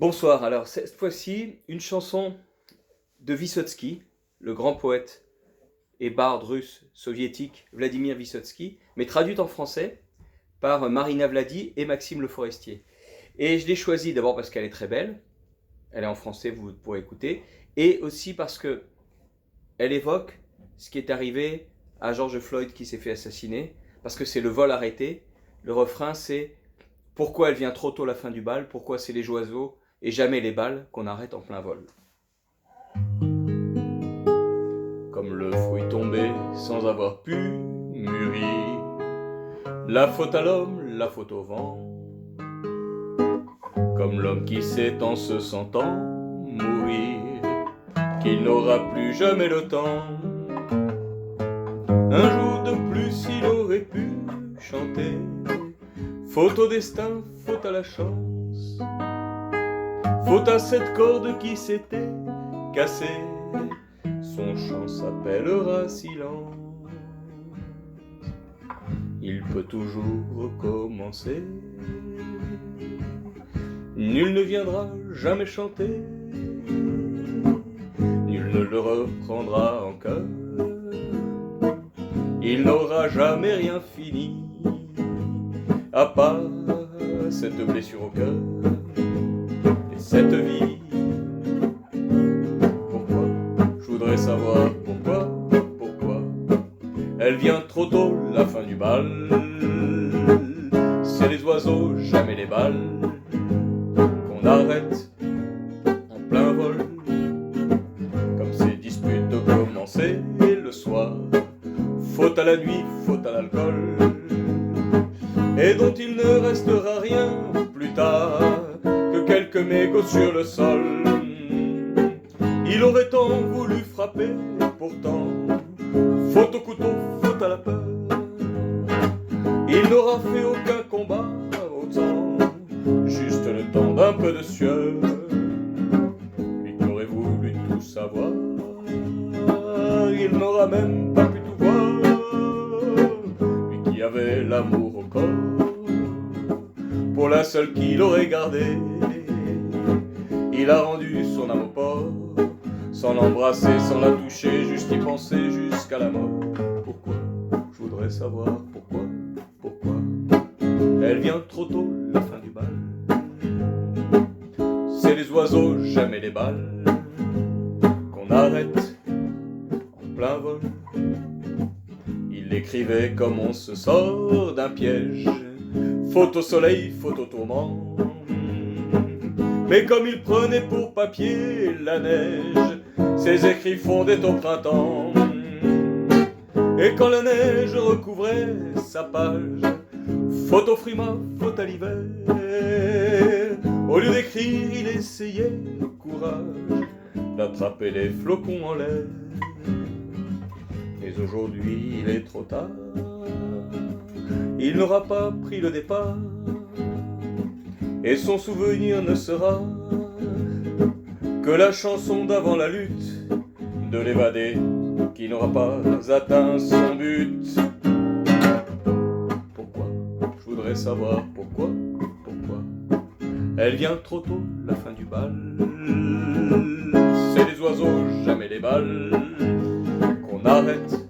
Bonsoir, alors cette fois-ci, une chanson de Vyssotsky, le grand poète et barde russe soviétique Vladimir Vyssotsky, mais traduite en français par Marina Vladi et Maxime Le Forestier. Et je l'ai choisie d'abord parce qu'elle est très belle, elle est en français, vous pourrez écouter, et aussi parce que elle évoque ce qui est arrivé à George Floyd qui s'est fait assassiner, parce que c'est le vol arrêté. Le refrain c'est « Pourquoi elle vient trop tôt la fin du bal, pourquoi c'est les oiseaux et jamais les balles qu'on arrête en plein vol ?» Comme le fruit tombé sans avoir pu mûrir, la faute à l'homme, la faute au vent. Comme l'homme qui sait en se sentant mourir qu'il n'aura plus jamais le temps. Un jour de plus il aurait pu chanter, faute au destin, faute à la chance, faute à cette corde qui s'était cassée, son chant s'appellera silence. Il peut toujours recommencer, nul ne viendra jamais chanter, nul ne le reprendra en chœur, il n'aura jamais rien fini, à part cette blessure au cœur et cette vie. Pourquoi? Je voudrais savoir pourquoi elle vient trop tôt la fin du bal. C'est les oiseaux, jamais les balles, qu'on arrête en plein vol. Comme ces disputes de commencer le soir, faute à la nuit, faute à l'alcool, et dont il ne restera rien plus tard que quelques mégots sur le sol. Il aurait tant voulu frapper, pourtant, faute au couteau, faute à la peur, il n'aura fait aucun combat autant, juste le temps d'un peu de sueur. Lui qui aurait voulu tout savoir, il n'aura même pas pu tout voir. Lui qui avait l'amour au corps, pour la seule qu'il aurait gardée, il a rendu son âme au port, sans l'embrasser, sans la toucher, juste y penser jusqu'à la mort. Pourquoi? Je voudrais savoir pourquoi elle vient trop tôt la fin du bal. C'est les oiseaux, jamais les balles, qu'on arrête en plein vol. Il écrivait comme on se sort d'un piège, faute au soleil, faute au tourment. Mais comme il prenait pour papier la neige, ses écrits fondaient au printemps. Et quand la neige recouvrait sa page, faute au frimas, faute à l'hiver, au lieu d'écrire, il essayait, courage, d'attraper les flocons en l'air. Mais aujourd'hui, il est trop tard, il n'aura pas pris le départ, et son souvenir ne sera que la chanson d'avant la lutte, de l'évadé qui n'aura pas atteint son but. Pourquoi? Je voudrais savoir pourquoi elle vient trop tôt la fin du bal. C'est les oiseaux, jamais les balles, qu'on arrête